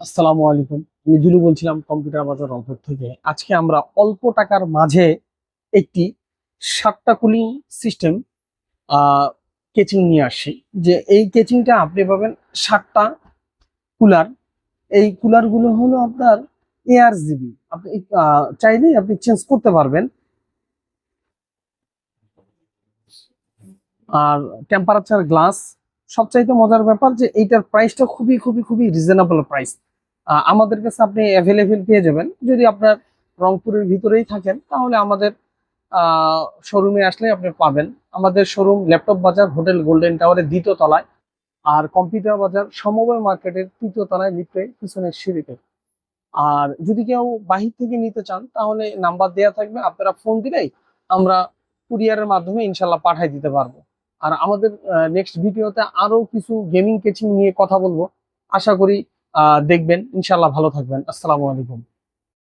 আসসালামু আলাইকুম। আমি জুলু বলছিলাম কম্পিউটার বাজার রংপুর থেকে। আজকে আমরা অল্প টাকার মাঝে একটি 7টা কুলিং সিস্টেম কেচিং নিয়ে আসছি। যে এই কেচিংটা আপনি পাবেন 7টা কুলার। এই কুলার গুলো হলো আপনার এয়ার জিবি। আপনি চাইলেই আপনি চেঞ্জ করতে পারবেন। আর টেম্পারেচার গ্লাস। সবচাইতে মজার ব্যাপার যে এইটার প্রাইসটা খুবই খুবই খুবই রিজনেবল প্রাইস। আমাদের কাছে আপনি অ্যাভেলেবেল পেয়ে যাবেন। যদি আপনার রংপুরের ভিতরেই থাকেন তাহলে আমাদের শোরুমে আসলে আপনি পাবেন। আমাদের শোরুম ল্যাপটপ বাজার হোটেল গোল্ডেন টাওয়ারের 2য় তলায়, আর কম্পিউটার বাজার সমবায় মার্কেটের 3য় তলায় লিফটে পিছনের সিঁড়িতে। আর যদি কেউ বাহির থেকে নিতে চান তাহলে নাম্বার দেওয়া থাকবে, আপনারা ফোন দিলেই আমরা কুরিয়ারের মাধ্যমে ইনশাল্লাহ পাঠিয়ে দিতে পারবো। আর আমাদের নেক্সট ভিডিওতে আরো কিছু গেমিং কেচিং নিয়ে কথা বলবো। আশা করি দেখবেন। ইনশাল্লাহ ভালো থাকবেন। আসসালামু আলাইকুম।